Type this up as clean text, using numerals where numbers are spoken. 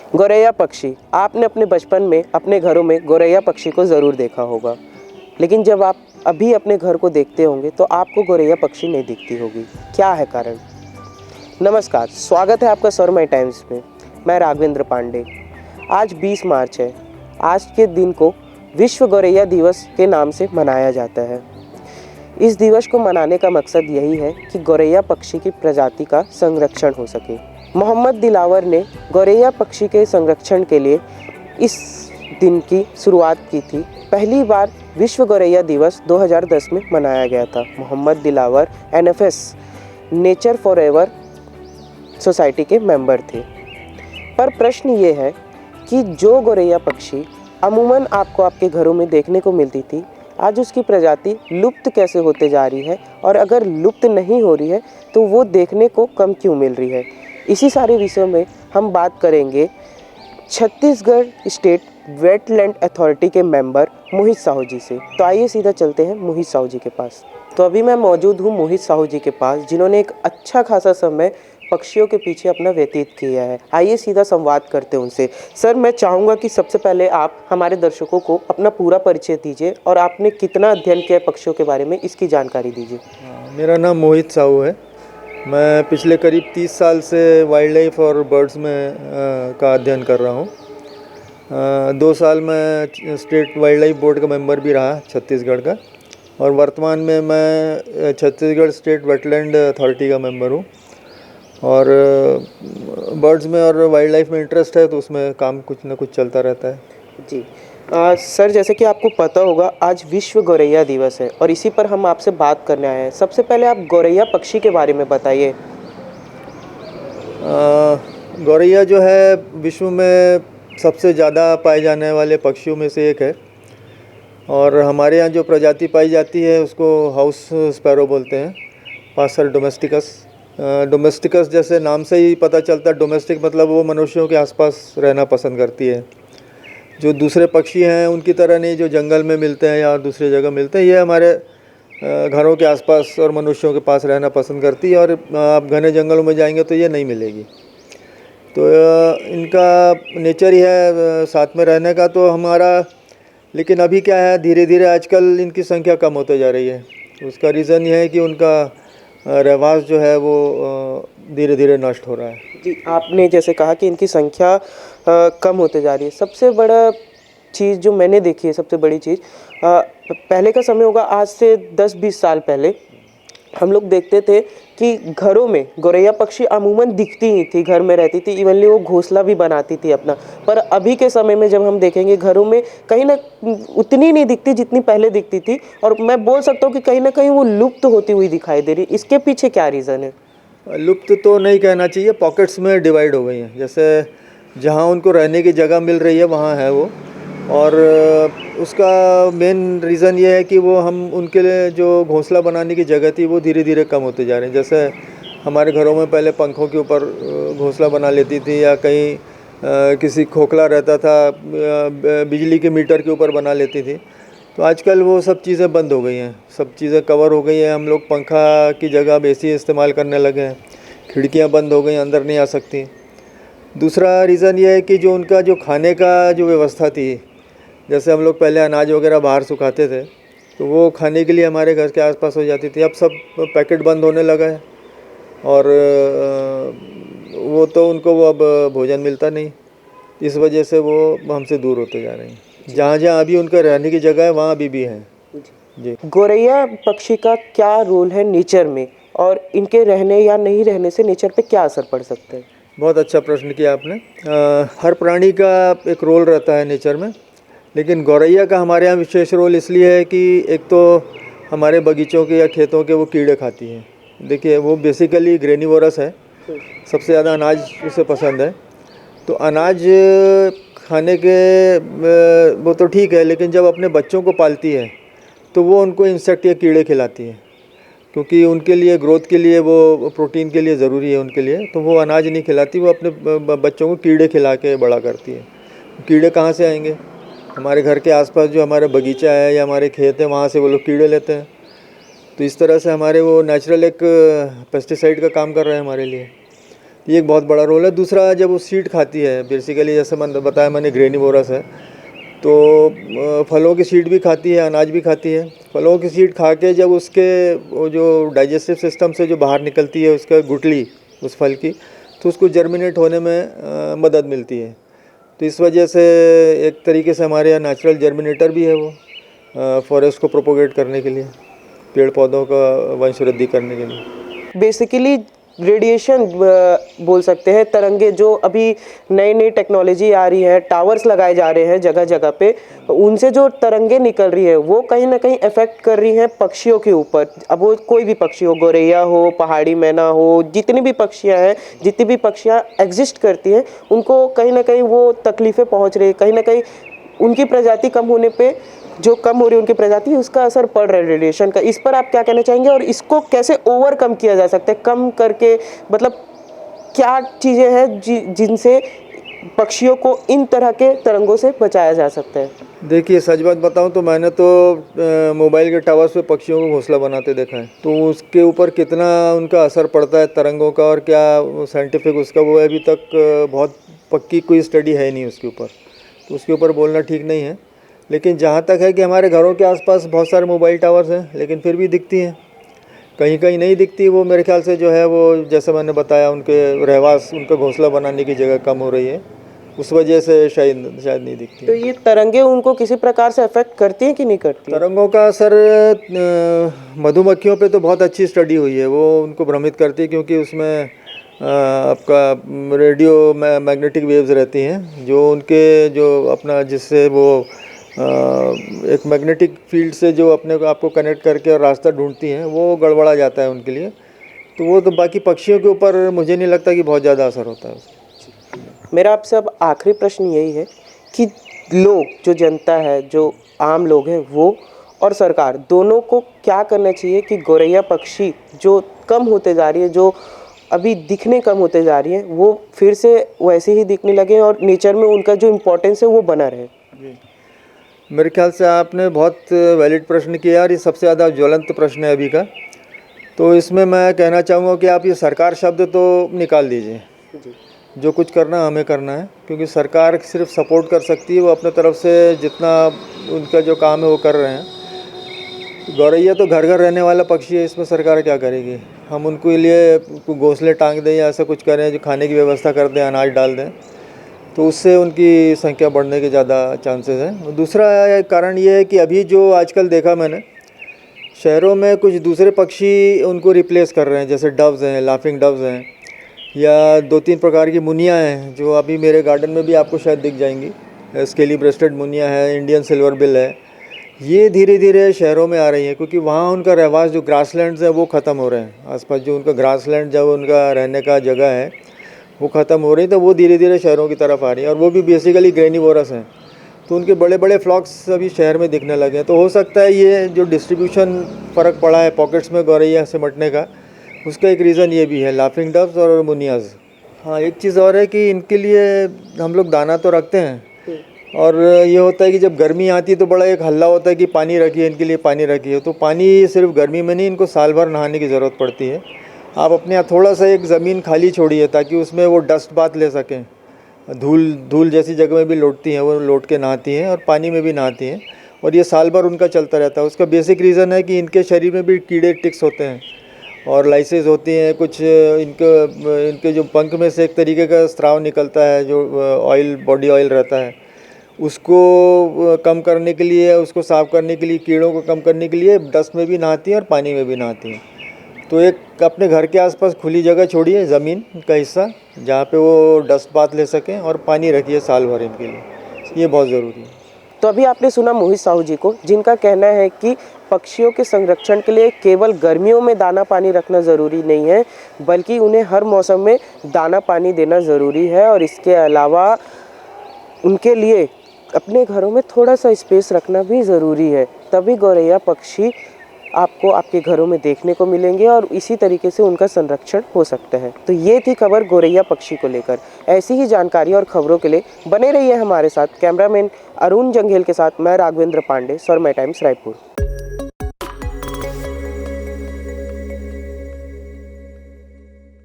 गौरैया पक्षी, आपने अपने बचपन में अपने घरों में गौरैया पक्षी को ज़रूर देखा होगा, लेकिन जब आप अभी अपने घर को देखते होंगे तो आपको गौरैया पक्षी नहीं दिखती होगी। क्या है कारण? नमस्कार, स्वागत है आपका स्वरमय टाइम्स में। मैं राघवेंद्र पांडे। आज 20 मार्च है। आज के दिन को विश्व गौरैया दिवस के नाम से मनाया जाता है। इस दिवस को मनाने का मकसद यही है कि गौरैया पक्षी की प्रजाति का संरक्षण हो सके। मोहम्मद दिलावर ने गौरैया पक्षी के संरक्षण के लिए इस दिन की शुरुआत की थी। पहली बार विश्व गौरैया दिवस 2010 में मनाया गया था। Mohammad Dilawar NFS nature forever society के मेंबर थे। पर प्रश्न ये है कि जो गौरैया पक्षी अमूमन आपको आपके घरों में देखने को मिलती थी, आज उसकी प्रजाति लुप्त कैसे होते जा रही है, और अगर लुप्त नहीं हो रही है तो वो देखने को कम क्यों मिल रही है। इसी सारे विषयों में हम बात करेंगे छत्तीसगढ़ स्टेट वेटलैंड अथॉरिटी के मेंबर मोहित साहू जी से। तो आइए सीधा चलते हैं मोहित साहू जी के पास। तो अभी मैं मौजूद हूँ मोहित साहू जी के पास, जिन्होंने एक अच्छा खासा समय पक्षियों के पीछे अपना व्यतीत किया है। आइए सीधा संवाद करते हैं उनसे। सर, मैं चाहूँगा कि सबसे पहले आप हमारे दर्शकों को अपना पूरा परिचय दीजिए और आपने कितना अध्ययन किया है पक्षियों के बारे में, इसकी जानकारी दीजिए। मेरा नाम मोहित साहू है। मैं पिछले करीब 30 साल से वाइल्ड लाइफ और बर्ड्स में का अध्ययन कर रहा हूँ। 2 साल मैं स्टेट वाइल्ड लाइफ बोर्ड का मेंबर भी रहा छत्तीसगढ़ का, और वर्तमान में मैं छत्तीसगढ़ स्टेट वेटलैंड अथॉरिटी का मेंबर हूँ। और बर्ड्स में और वाइल्ड लाइफ में इंटरेस्ट है तो उसमें काम कुछ ना कुछ चलता रहता है। जी सर, जैसे कि आपको पता होगा आज विश्व गौरैया दिवस है और इसी पर हम आपसे बात करने आए हैं। सबसे पहले आप गौरैया पक्षी के बारे में बताइए। गौरैया जो है विश्व में सबसे ज़्यादा पाए जाने वाले पक्षियों में से एक है, और हमारे यहाँ जो प्रजाति पाई जाती है उसको हाउस स्पैरो बोलते हैं, पासर डोमेस्टिकस। डोमेस्टिकस जैसे नाम से ही पता चलता है, डोमेस्टिक मतलब वो मनुष्यों के आसपास रहना पसंद करती है। जो दूसरे पक्षी हैं उनकी तरह नहीं, जो जंगल में मिलते हैं या दूसरी जगह मिलते हैं, ये हमारे घरों के आसपास और मनुष्यों के पास रहना पसंद करती है। और आप घने जंगलों में जाएंगे तो ये नहीं मिलेगी। तो इनका नेचर ही है साथ में रहने का तो हमारा। लेकिन अभी क्या है, धीरे धीरे आजकल इनकी संख्या कम होते जा रही है। उसका रीज़न ये है कि उनका रहवास जो है वो धीरे धीरे नष्ट हो रहा है। जी, आपने जैसे कहा कि इनकी संख्या कम होते जा रही है। सबसे बड़ा चीज़ जो मैंने देखी है, सबसे बड़ी चीज़, पहले का समय होगा, आज से 10-20 साल पहले हम लोग देखते थे कि घरों में गौरैया पक्षी अमूमन दिखती ही थी, घर में रहती थी, इवनली वो घोंसला भी बनाती थी अपना। पर अभी के समय में जब हम देखेंगे घरों में कहीं ना उतनी नहीं दिखती जितनी पहले दिखती थी, और मैं बोल सकता हूँ कि कहीं ना कहीं वो लुप्त होती हुई दिखाई दे रही। इसके पीछे क्या रीज़न है? लुप्त तो नहीं कहना चाहिए, पॉकेट्स में डिवाइड हो गई हैं। जैसे जहाँ उनको रहने की जगह मिल रही है वहाँ है वो। और उसका मेन रीज़न ये है कि वो हम उनके लिए जो घोंसला बनाने की जगह थी वो धीरे धीरे कम होते जा रहे हैं। जैसे हमारे घरों में पहले पंखों के ऊपर घोंसला बना लेती थी, या कहीं किसी खोखला रहता था बिजली के मीटर के ऊपर बना लेती थी। तो आजकल वो सब चीज़ें बंद हो गई हैं, सब चीज़ें कवर हो गई हैं। हम लोग पंखा की जगह अब AC इस्तेमाल करने लगे हैं, खिड़कियां बंद हो गई, अंदर नहीं आ सकती। दूसरा रीज़न ये है कि जो उनका जो खाने का जो व्यवस्था थी, जैसे हम लोग पहले अनाज वगैरह बाहर सुखाते थे तो वो खाने के लिए हमारे घर के आसपास हो जाती थी। अब सब पैकेट बंद होने लगा है, और वो तो उनको वो अब भोजन मिलता नहीं। इस वजह से वो हमसे दूर होते जा रहे हैं। जहाँ जहाँ अभी उनका रहने की जगह है वहाँ अभी भी हैं। जी, गौरैया पक्षी का क्या रोल है नेचर में, और इनके रहने या नहीं रहने से नेचर पे क्या असर पड़ सकता है? बहुत अच्छा प्रश्न किया आपने। हर प्राणी का एक रोल रहता है नेचर में, लेकिन गौरैया का हमारे यहाँ विशेष रोल इसलिए है कि एक तो हमारे बगीचों के या खेतों के वो कीड़े खाती हैं। देखिए, वो बेसिकली ग्रेनिवोरस है, सबसे ज़्यादा अनाज उसे पसंद है। तो अनाज खाने के वो तो ठीक है, लेकिन जब अपने बच्चों को पालती है तो वो उनको इंसेक्ट या कीड़े खिलाती है, क्योंकि उनके लिए ग्रोथ के लिए वो प्रोटीन के लिए ज़रूरी है उनके लिए। तो वो अनाज नहीं खिलाती, वो अपने बच्चों को कीड़े खिला के बड़ा करती है। कीड़े कहाँ से आएंगे? हमारे घर के आसपास जो हमारा बगीचा है या हमारे खेत है वहाँ से वो लोग कीड़े लेते हैं। तो इस तरह से हमारे वो नेचुरल एक पेस्टिसाइड का काम कर रहे हैं हमारे लिए। ये एक बहुत बड़ा रोल है। दूसरा, जब वो सीड खाती है बेसिकली, जैसे मैंने बताया मैंने ग्रेनिवोरस है, तो फलों की सीड भी खाती है, अनाज भी खाती है। फलों की सीड खा के जब उसके वो जो डाइजेस्टिव सिस्टम से जो बाहर निकलती है उसका गुठली उस फल की, तो उसको जर्मिनेट होने में मदद मिलती है। तो इस वजह से एक तरीके से हमारे यहाँ नेचुरल जर्मिनेटर भी है वो, फॉरेस्ट को प्रोपोगेट करने के लिए, पेड़ पौधों का वंश वृद्धि करने के लिए। बेसिकली रेडिएशन बोल सकते हैं, तरंगे जो अभी नई नई टेक्नोलॉजी आ रही है, टावर्स लगाए जा रहे हैं जगह जगह पे, उनसे जो तरंगे निकल रही है वो कहीं ना कहीं इफेक्ट कर रही हैं पक्षियों के ऊपर। अब वो कोई भी पक्षी हो, गौरैया हो, पहाड़ी मैना हो, जितनी भी पक्षियां हैं, जितनी भी पक्षियां एग्जिस्ट करती हैं, उनको कहीं ना कहीं वो तकलीफ़ें पहुंच रही है। कहीं ना कहीं उनकी प्रजाति कम होने पे, जो कम हो रही है उनकी प्रजाति, उसका असर पड़ रहा है रेडिएशन का। इस पर आप क्या कहना चाहेंगे और इसको कैसे ओवरकम किया जा सकता है, कम करके? मतलब क्या चीज़ें हैं जिनसे पक्षियों को इन तरह के तरंगों से बचाया जा सकता है? देखिए, सच बात बताऊं तो मैंने तो मोबाइल के टावर्स पे पक्षियों को घोंसला बनाते देखा है, तो उसके ऊपर कितना उनका असर पड़ता है तरंगों का और क्या साइंटिफिक उसका वो अभी तक बहुत पक्की कोई स्टडी है नहीं उसके ऊपर, तो उसके ऊपर बोलना ठीक नहीं है। लेकिन जहाँ तक है कि हमारे घरों के आसपास बहुत सारे मोबाइल टावर्स हैं, लेकिन फिर भी दिखती हैं, कहीं कहीं नहीं दिखती। वो मेरे ख्याल से जो है वो, जैसे मैंने बताया, उनके रहवास, उनका घोंसला बनाने की जगह कम हो रही है, उस वजह से शायद नहीं दिखती। तो ये तरंगे उनको किसी प्रकार से अफेक्ट करती हैं कि नहीं करती? तरंगों का असर मधुमक्खियों पे तो बहुत अच्छी स्टडी हुई है, वो उनको भ्रमित करती है, क्योंकि उसमें आपका रेडियो मैग्नेटिक वेव्स रहती हैं, जो उनके जो अपना जिससे वो एक मैग्नेटिक फील्ड से जो अपने को आपको कनेक्ट करके और रास्ता ढूंढती हैं, वो गड़बड़ा जाता है उनके लिए। तो वो तो बाकी पक्षियों के ऊपर मुझे नहीं लगता कि बहुत ज़्यादा असर होता है उसका। मेरा आपसे अब आखिरी प्रश्न यही है कि लोग, जो जनता है, जो आम लोग हैं, वो और सरकार दोनों को क्या करना चाहिए कि गौरैया पक्षी जो कम होते जा रही है, जो अभी दिखने कम होते जा रही है, वो फिर से वैसे ही दिखने लगे और नेचर में उनका जो इम्पोर्टेंस है वो बना रहे? मेरे ख्याल से आपने बहुत वैलिड प्रश्न किया और ये सबसे ज़्यादा ज्वलंत प्रश्न है अभी का। तो इसमें मैं कहना चाहूँगा कि आप ये सरकार शब्द तो निकाल दीजिए। जो कुछ करना हमें करना है, क्योंकि सरकार सिर्फ सपोर्ट कर सकती है, वो अपने तरफ से जितना उनका जो काम है वो कर रहे हैं। गौरैया तो घर घर रहने वाला पक्षी है, इसमें सरकार क्या करेगी? हम उनके लिए घोंसले टांग दें या ऐसा कुछ करें, जो खाने की व्यवस्था कर दें, अनाज डाल दें, तो उससे उनकी संख्या बढ़ने के ज़्यादा चांसेस हैं। दूसरा कारण ये है कि अभी जो आजकल देखा मैंने, शहरों में कुछ दूसरे पक्षी उनको रिप्लेस कर रहे हैं, जैसे डव्स हैं, लाफिंग डव्स हैं, या 2-3 प्रकार की मुनियाँ हैं, जो अभी मेरे गार्डन में भी आपको शायद दिख जाएंगी। स्केली ब्रेस्टेड मुनिया है, इंडियन सिल्वर बिल है। ये धीरे धीरे शहरों में आ रही है, क्योंकि वहाँ उनका रहवास, जो ग्रासलैंड्स हैं, वो ख़त्म हो रहे हैं। आसपास जो उनका ग्रासलैंड, जो उनका रहने का जगह है, वो ख़त्म हो रही है, तो वो धीरे धीरे शहरों की तरफ आ रही है, और वो भी बेसिकली ग्रेनिवोरस हैं। तो उनके बड़े बड़े फ्लॉक्स अभी शहर में दिखने लगे हैं। तो हो सकता है ये जो डिस्ट्रीब्यूशन फ़र्क पड़ा है पॉकेट्स में गौरैया से मटने का, उसका एक रीज़न ये भी है, लाफिंग डव्स और मुनियाज़। हाँ, एक चीज़ और है कि इनके लिए हम लोग दाना तो रखते हैं, और ये होता है कि जब गर्मी आती है तो बड़ा एक हल्ला होता है कि पानी रखिए, इनके लिए पानी रखिए। तो पानी सिर्फ गर्मी में नहीं, इनको साल भर नहाने की ज़रूरत पड़ती है। आप अपने यहाँ थोड़ा सा एक ज़मीन खाली छोड़िए, ताकि उसमें वो डस्ट बाथ ले सकें। धूल जैसी जगह में भी लौटती हैं, वो लौट के नहाती हैं और पानी में भी नहाती हैं, और ये साल भर उनका चलता रहता है। उसका बेसिक रीज़न है कि इनके शरीर में भी कीड़े टिक्स होते हैं और लाइसेस होती हैं कुछ। इनके जो पंख में से एक तरीके का स्राव निकलता है, जो ऑयल, बॉडी ऑयल रहता है, उसको कम करने के लिए, उसको साफ़ करने के लिए, कीड़ों को कम करने के लिए डस्ट में भी नहाती हैं और पानी में भी नहाती हैं। तो एक अपने घर के आसपास खुली जगह छोड़िए, ज़मीन का हिस्सा, जहाँ पे वो डस्ट बाथ ले सकें, और पानी रखिए साल भर इनके लिए, ये बहुत ज़रूरी है। तो अभी आपने सुना मोहित साहू जी को, जिनका कहना है कि पक्षियों के संरक्षण के लिए केवल गर्मियों में दाना पानी रखना ज़रूरी नहीं है, बल्कि उन्हें हर मौसम में दाना पानी देना ज़रूरी है। और इसके अलावा उनके लिए अपने घरों में थोड़ा सा स्पेस रखना भी ज़रूरी है, तभी गौरैया पक्षी आपको आपके घरों में देखने को मिलेंगे और इसी तरीके से उनका संरक्षण हो सकता है। तो ये थी खबर गौरैया पक्षी को लेकर। ऐसी ही जानकारी और खबरों के लिए बने रहिए हमारे साथ। कैमरामैन अरुण जंघेल के साथ मैं राघवेंद्र पांडे, स्वर्मा टाइम्स, रायपुर।